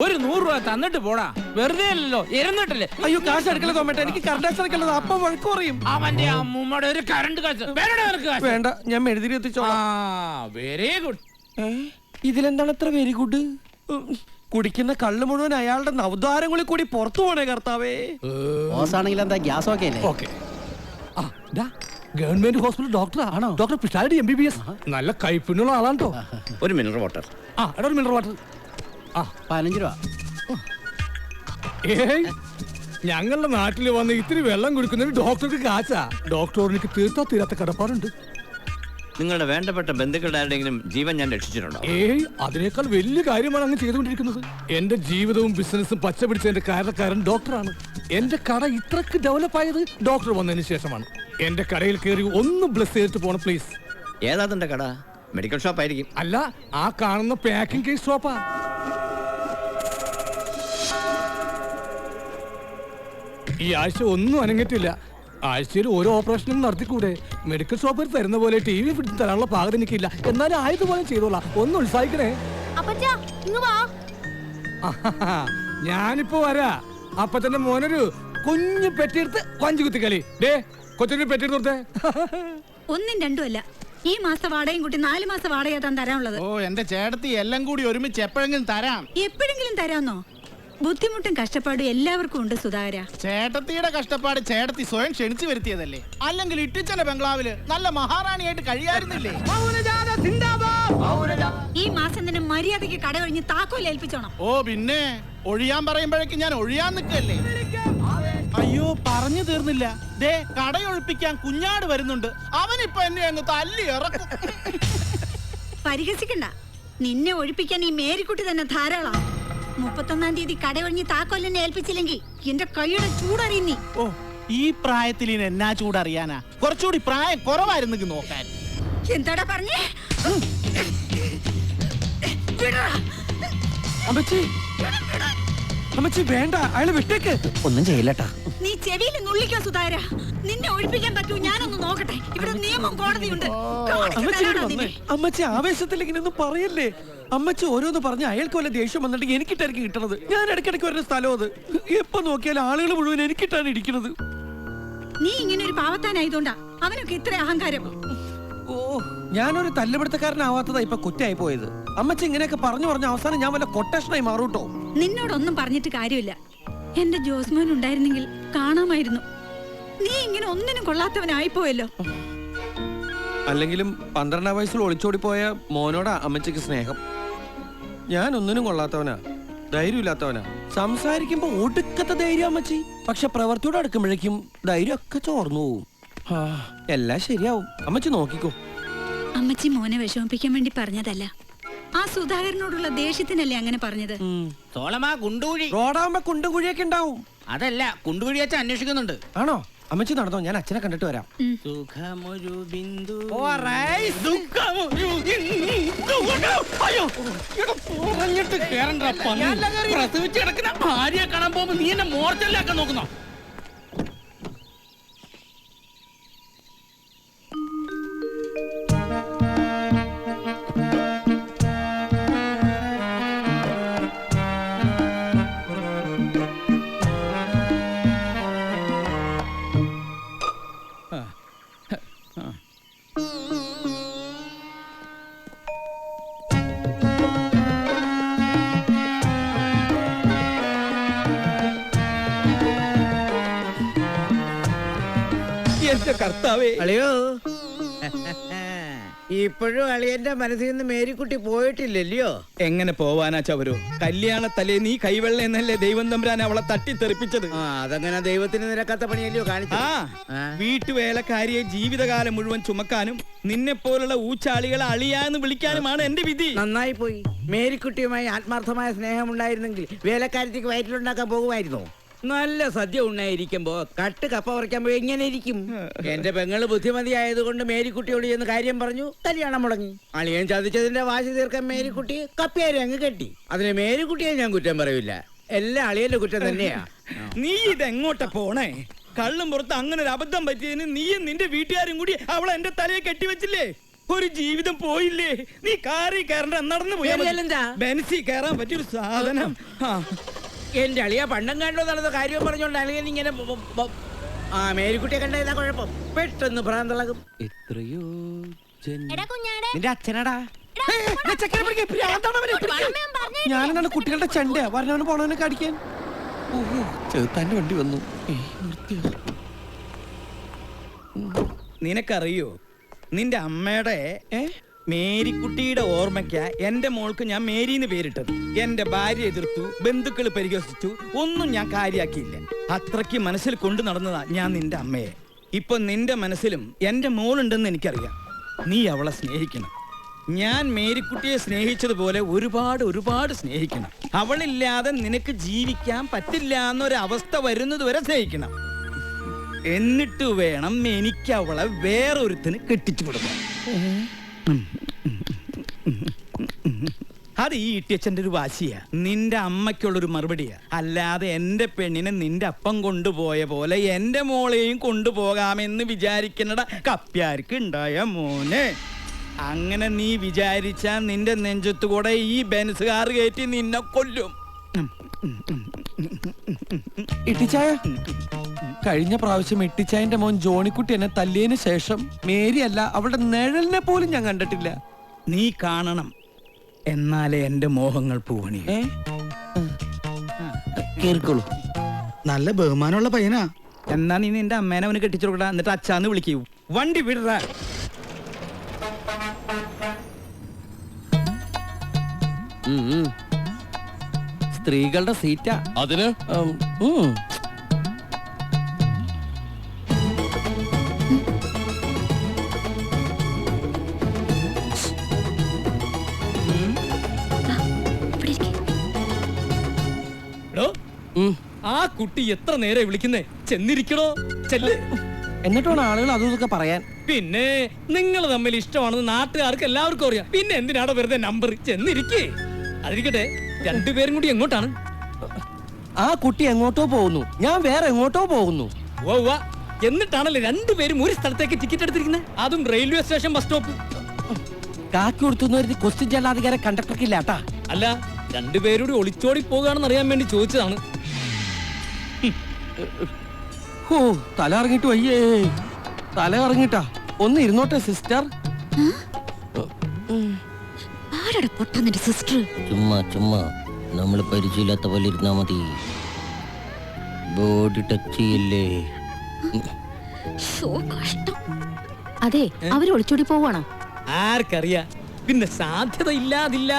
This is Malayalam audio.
ഒരു 100 രൂപ തന്നിട്ട് പോടാ. വെറുതെ അല്ലല്ലോ, ഇരുന്നിട്ടില്ലേ. അയ്യോ കാശ് എടുക്കല തോമേട്ട, എനിക്ക് കറണ്ട് എടുക്കലത് അപ്പം വഴക്ക് പറയും. അവന്റെ അമ്മൂമ്മയുടെ ഒരു കറണ്ട് കാശ് വേണ്ട, ഞാൻ മെഴുതിരി എത്തിച്ചോളാം. Very good. ഇതിലെന്താണ് ഇത്ര വെരി ഗുഡ്? കുടിക്കുന്ന കള്ള് മുഴുവൻ അയാളുടെ നവദ്വാരങ്ങളിൽ കൂടി പുറത്തു പോണേ കർത്താവേ. ഓസാണെങ്കിൽ എന്താ ഗ്യാസ് ഒക്കെ അല്ലേ? ഗവൺമെന്റ് ഹോസ്പിറ്റൽ ഡോക്ടർ ആണോ? Doctor Pisharody MBBS. നല്ല കൈപ്പിന്നുള്ള ആളാണോ. ഒരു മിനറൽ വാട്ടർ. ഒരു മിനറൽ വാട്ടർ 15 രൂപ. ഞങ്ങളുടെ നാട്ടിൽ വന്ന് ഇത്തിരി വെള്ളം കുടിക്കുന്നതിന് ഡോക്ടർക്ക് കാശാ. ഡോക്ടർ എനിക്ക് തീർത്താ തീരാത്ത കടപ്പാടുണ്ട്. നിങ്ങളുടെ വേണ്ടപ്പെട്ട ബന്ധുക്കളുടെ ആരുടെയെങ്കിലും ജീവൻ ഞാൻ രക്ഷിച്ചിട്ടുണ്ടോ? അതിനേക്കാൾ വലിയ കാര്യമാണ് അങ്ങ് ചെയ്തുകൊണ്ടിരിക്കുന്നത്. എന്റെ ജീവിതവും ബിസിനസ്സും പച്ച പിടിച്ച എന്റെ കാരണക്കാരൻ ഡോക്ടറാണ്. എന്റെ കട ഇത്രക്ക് ഡെവലപ്പ് ആയത് ഡോക്ടർ വന്നതിന് ശേഷമാണ്. എന്റെ കടയിൽ കയറി ഒന്ന് ബ്ലസ് ചെയ്തിട്ട് പോണം പ്ലീസ്. ഏതാ തന്റെ കട? മെഡിക്കൽ ഷോപ്പ് ആയിരിക്കും. അല്ല, ആ കാണുന്ന പാക്കിംഗ് കേസ് ഷോപ്പാ. ഈ ആഴ്ച ഒന്നും അനങ്ങിട്ടില്ല. ആഴ്ചയിൽ ഓരോ ഓപ്പറേഷനും നടത്തിക്കൂടെ? മെഡിക്കൽ ഷോപ്പിൽ തരുന്ന പോലെ TV പിടിച്ച് തരാനുള്ള പാകം എനിക്കില്ല. എന്നാലും ആയതുപോലെ ചെയ്തോളാം. ഒന്ന് ഉത്സാഹിക്കണേ. ഞാനിപ്പോ വരാ. അപ്പൊ തന്നെ മോനൊരു കുഞ്ഞു പെട്ടിയെടുത്ത് കൊഞ്ചു കുത്തിക്കളി. കൊച്ചിന് പെട്ടിയെടുത്ത് ഒന്നും രണ്ടും അല്ല. ഈ മാസം വാടകയും കൂട്ടി 4 മാസം വാടക തരാനുള്ളത്. ഓ എന്റെ ചേട്ടത്തി എല്ലാം കൂടി ഒരുമിച്ച് എപ്പോഴെങ്കിലും തരാം. എപ്പോഴെങ്കിലും തരാന്നോ? ബുദ്ധിമുട്ടും കഷ്ടപ്പാടും എല്ലാവർക്കും ഉണ്ട് സുധാകര. ചേട്ടത്തിയുടെ കഷ്ടപ്പാട് ചേട്ടത്തി സ്വയം ക്ഷണിച്ചു വരുത്തിയതല്ലേ? അല്ലെങ്കിൽ ഇട്ടിച്ചല ബംഗ്ലാവില് നല്ല മഹാറാണിയായിട്ട് കഴിയായിരുന്നില്ലേ? ഈ മാസം തന്നെ മര്യാദയ്ക്ക് കട ഒഴിഞ്ഞ് താക്കോൽ ഏൽപ്പിച്ചോണം. ഓ പിന്നെ ഒഴിയാൻ പറയുമ്പോഴേക്കും ഞാൻ ഒഴിയാൻ നിൽക്കല്ലേ? അയ്യോ പറഞ്ഞു തീർന്നില്ല. ദേ കടയൊഴിപ്പിക്കാൻ കുഞ്ഞാട് വരുന്നുണ്ട്. അവനിപ്പൊ എന്നെ അങ്ങ് തല്ലി ഇറക്കും. പരിഹസിക്കണ്ട. നിന്നെ ഒഴിപ്പിക്കാൻ ഈ മേരിക്കുട്ടി തന്നെ ധാരാളം. 31-ാം തീയതി കടയൊഴിഞ്ഞ് താക്കോലിനെ ഏൽപ്പിച്ചില്ലെങ്കിൽ എന്റെ കൈയുടെ ചൂടറിയുന്നീ. ഓ ഈ പ്രായത്തിൽ എന്നാ ചൂടറിയാനാ? കുറച്ചുകൂടി പ്രായം കുറവായിരുന്നെങ്കിൽ നോക്കാൻ. എന്താടാ പറഞ്ഞേ? അമ്മച്ചി വേണ്ട, അയാള് വിട്ടേക്ക്. ഒന്നും ചെയ്യില്ലട്ടാ. നീ ചെവിയിൽ നുള്ളിക്കോ സുധാകര. നിന്നെ ഒഴിപ്പിക്കാൻ പറ്റൂ? ഞാനൊന്ന് നോക്കട്ടെ. ഇവിടെ നിയമം കോടതിയുണ്ട്. അമ്മച്ചി ആവേശത്തിൽ ഇങ്ങനെയൊന്നും പറയല്ലേ. അമ്മച്ചി ഓരോന്ന് പറഞ്ഞ് അയാൾക്ക് വല്ല ദേഷ്യം വന്നിട്ട് എനിക്കിട്ടായിരിക്കും കിട്ടണത്. ഞാൻ ഇടയ്ക്കിടയ്ക്ക് വരുന്ന സ്ഥലം അത്. എപ്പോ നോക്കിയാലും ആളുകൾ മുഴുവൻ എനിക്കിട്ടാണ് ഇരിക്കുന്നത്. നീ ഇങ്ങനെ ഒരു പാവത്താനായതുകൊണ്ടാ അവനൊക്കെ ഇത്ര അഹങ്കാരം. ഓ ഞാനൊരു തല്ലുപിടുത്തക്കാരനാവാത്തതാ ഇപ്പൊ കുറ്റമായി പോയത്. അമ്മച്ചി ഇങ്ങനെയൊക്കെ പറഞ്ഞു അവസാനം ഞാൻ വല്ല കൊട്ടേഷനായി മാറൂട്ടോ. നിന്നോടൊന്നും പറഞ്ഞിട്ട് കാര്യമില്ല. എന്റെ ജോസ്മോൻ ഉണ്ടായിരുന്നെങ്കിൽ കാണാമായിരുന്നു. നീ ഇങ്ങനെ ഒന്നിനും കൊള്ളാത്തവനായിപ്പോയല്ലോ. അല്ലെങ്കിലും 12-ാം വയസ്സിൽ ഒളിച്ചോടി പോയ മോനോടാ അമ്മച്ചിക്ക് സ്നേഹം. ഞാൻ ഒന്നിനും കൊള്ളാത്തവനാ, ധൈര്യമില്ലാത്തവനാ. സംസാരിക്കുമ്പോ ഒടുക്കത്തെ ധൈര്യം അമ്മച്ചി. പക്ഷെ പ്രവർത്തിയോട് അടുക്കുമ്പോഴേക്കും ധൈര്യം ഒക്കെ ചോർന്നു പോവും. എല്ലാം ശരിയാവും. അമ്മച്ചി നോക്കിക്കോ. അമ്മച്ചി മോനെ വിഷമിപ്പിക്കാൻ വേണ്ടി പറഞ്ഞതല്ല. ആ സുധാകരനോടുള്ള ദേഷ്യത്തിനല്ലേ അങ്ങനെ പറഞ്ഞത്. റോഡാകുമ്പോ കുണ്ടും കുഴിയൊക്കെ ഉണ്ടാവും. അതല്ല, കുണ്ടുകുഴി വെച്ച് അന്വേഷിക്കുന്നുണ്ട്. ആണോ? അമ്മച്ചി നടന്നോ, ഞാൻ അച്ഛനെ കണ്ടിട്ട് വരാം. പ്രസവിച്ച് കിടക്കുന്ന ഭാര്യയെ കാണാൻ പോകുമ്പോ നീ എന്നെ മോർച്ചല്ലാക്കാൻ നോക്കുന്നോ? കർത്താവേ, അളിയോ ഇപ്പോഴും അളിയന്റെ മനസ്സിൽ നിന്ന് മേരിക്കുട്ടി പോയിട്ടില്ലല്ലോ. എങ്ങനെ പോവാനാ ചവരോ? കല്യാണത്തലേ നീ കൈവെള്ള എന്നല്ലേ ദൈവം തമ്പുരാൻ അവളെ തട്ടിത്തെറിപ്പിച്ചത്. അതങ്ങനെ ദൈവത്തിന് നിരക്കാത്ത പണിയല്ലയോ കാണിച്ചു. വീട്ടുവേലക്കാരിയെ ജീവിതകാലം മുഴുവൻ ചുമക്കാനും നിന്നെ പോലുള്ള ഊച്ചാളികളെ അളിയാന്ന് വിളിക്കാനുമാണ് എന്റെ വിധി. നന്നായി പോയി. മേരിക്കുട്ടിയുമായി ആത്മാർത്ഥമായ സ്നേഹമുണ്ടായിരുന്നെങ്കിൽ വേലക്കാരത്തേക്ക് വയറ്റിലുണ്ടാക്കാൻ പോകുമായിരുന്നോ? നല്ല സദ്യ ഉണ്ടായിരിക്കുമ്പോ കട്ട് കപ്പ പറിക്കാൻ പോയി എങ്ങനെ ഇരിക്കും? എന്റെ പെങ്ങള് ബുദ്ധിമതി ആയതുകൊണ്ട് മേരിക്കുട്ടിയോട് ചെന്ന് കാര്യം പറഞ്ഞു, കല്യാണം മുടങ്ങി. അളിയൻ ചതിച്ചതിന്റെ വാശി തീർക്കാൻ മേരിക്കുട്ടി കപ്പിയാരെ അങ്ങ് കെട്ടി. അതിന് മേരിക്കുട്ടിയെ ഞാൻ കുറ്റം പറയില്ല. എല്ലാം അളിയന്റെ കുറ്റം തന്നെയാ. നീ ഇതെങ്ങോട്ടാ പോണേ? കള്ളും പുറത്ത് അങ്ങനെ ഒരു അബദ്ധം പറ്റിയതിന് നീയും നിന്റെ വീട്ടുകാരും കൂടി അവളെ എന്റെ തലയെ കെട്ടിവെച്ചില്ലേ? ഒരു ജീവിതം പോയില്ലേ? നീ കാറി കയറണ്ട, നടന്നു പോയാ മതി. എന്താ? ബെൻസി കയറാൻ പറ്റിയൊരു സാധനം. ആ, എന്റെ അളിയ പണ്ടം കണ്ടോ നടന്ന കാര്യം പറഞ്ഞോണ്ട് അളിയൻ ഇങ്ങനെ ആ മേരിക്കുട്ടിയെ കണ്ട ഏതാ കുഴപ്പം? പെട്ടെന്ന് ഭ്രാന്തളകും. എത്രയോ എടാ കുഞ്ഞാടെ, നിന്റെ അച്ഛനടാ. എടാ, വളമയം പറഞ്ഞേ. ഞാനാണ് കുട്ടികളുടെ ചെണ്ട വരണവന് പോണവനൊക്കെ അടിക്കാൻ. ഓഹോ, ചെറുത്താന്റെ വണ്ടി വന്നു. നിനക്കറിയോ നിന്റെ അമ്മയുടെ മേരിക്കുട്ടിയുടെ ഓർമ്മയ്ക്കാ എന്റെ മോൾക്ക് ഞാൻ മേരിന്ന് പേരിട്ടത്. എന്റെ ഭാര്യ എതിർത്തു, ബന്ധുക്കൾ പരിഹസിച്ചു, ഒന്നും ഞാൻ കാര്യാക്കിയില്ല. അത്രയ്ക്ക് മനസ്സിൽ കൊണ്ടു നടന്നതാ ഞാൻ നിന്റെ അമ്മയെ. ഇപ്പൊ നിന്റെ മനസ്സിലും എന്റെ മോളുണ്ടെന്ന് എനിക്കറിയാം. നീ അവളെ സ്നേഹിക്കണം. ഞാൻ മേരിക്കുട്ടിയെ സ്നേഹിച്ചതുപോലെ ഒരുപാട് ഒരുപാട് സ്നേഹിക്കണം. അവളില്ലാതെ നിനക്ക് ജീവിക്കാൻ പറ്റില്ല എന്നൊരവസ്ഥ വരുന്നത് വരെ സ്നേഹിക്കണം. എന്നിട്ട് വേണം എനിക്ക് അവളെ വേറൊരുത്തിന് കെട്ടിച്ചു കൊടുക്കാൻ. അത് ഈ ഇട്ടിയച്ഛൻ്റെ ഒരു വാശിയാ, നിന്റെ അമ്മയ്ക്കുള്ളൊരു മറുപടിയാ. അല്ലാതെ എന്റെ പെണ്ണിനെ നിന്റെ അപ്പം കൊണ്ടുപോയ പോലെ എന്റെ മോളെയും കൊണ്ടുപോകാമെന്ന് വിചാരിക്കണട കപ്പ്യാർക്ക് ഉണ്ടായ മോനെ. അങ്ങനെ നീ വിചാരിച്ചാ നിന്റെ നെഞ്ചത്തു കൂടെ ഈ ബെൻസുകാർ കയറ്റി നിന്നെ കൊല്ലും. ഇട്ടിച്ചായ, കഴിഞ്ഞ പ്രാവശ്യം ഇട്ടിച്ചായന്റെ മോൻ ജോണിക്കുട്ടി എന്നെ തല്ലിയതിനു ശേഷം മേരി അല്ല അവളുടെ നിഴലിനെ പോലും ഞാൻ കണ്ടിട്ടില്ല. നീ കാണണം, എന്നാലേ എന്റെ മോഹങ്ങൾ പൂവണി. കേൾക്കോളൂ. നല്ല ബഹുമാനമുള്ള പയ്യനാ. എന്നാ നീ നിന്റെ അമ്മേനെ അവന് കെട്ടിച്ചു കൊടുക്കടാ, എന്നിട്ട് അച്ഛാന്ന് വിളിക്കൂ. വണ്ടി വിടറാ. സ്ത്രീകളുടെ സീറ്റാ അതിന് ആ കുട്ടി എത്ര നേരെ വിളിക്കുന്നേ? ചെന്നിരിക്കണോ? ചെല്ല്. എന്നിട്ട് വേണം ആളുകൾ അതും ഇതൊക്കെ പറയാൻ. പിന്നെ നിങ്ങൾ തമ്മിൽ ഇഷ്ടമാണെന്ന് നാട്ടുകാർക്ക് എല്ലാവർക്കും അറിയാം. പിന്നെ എന്തിനാണോ വെറുതെ നമ്പർ? ചെന്നിരിക്കേ. അതിരിക്കട്ടെ, രണ്ടുപേരും കൂടി എങ്ങോട്ടാണ്? ആ കുട്ടി എങ്ങോട്ടോ പോകുന്നു, ഞാൻ വേറെ എങ്ങോട്ടോ പോകുന്നു. ഓ, എന്നിട്ടാണല്ലേ രണ്ടുപേരും ഒരു സ്ഥലത്തേക്ക് ടിക്കറ്റ് എടുത്തിരിക്കുന്നത്? അതും റെയിൽവേ സ്റ്റേഷൻ ബസ് സ്റ്റോപ്പ്. കാക്കി കൊടുത്തുന്ന ക്വസ്റ്റ്യൻ ജലാധികാരം കണ്ടക്ടർക്കില്ലാട്ടാ. അല്ല, രണ്ടുപേരോട് ഒളിച്ചോടി പോകാണെന്ന് അറിയാൻ വേണ്ടി ചോദിച്ചതാണ്. ഓ, തല ഇറങ്ങിട്ട് വയ്യേ, തല ഇറങ്ങിട്ടാ. ഒന്ന് ഇരുന്നോട്ടെ സിസ്റ്റർ. സിസ്റ്റർ ചുമ്മാ ചുമ്മാ നമ്മൾ പരിചയമില്ലാത്ത പോലെ ഇരുന്നാ മതി. ബോഡി ടച്ച് ചെയ്യല്ലേ. അതെ, അവര് ഒളിച്ചോടി പോവാണോ? ആർക്കറിയാ? പിന്നെ സാധ്യത ഇല്ലാതില്ല.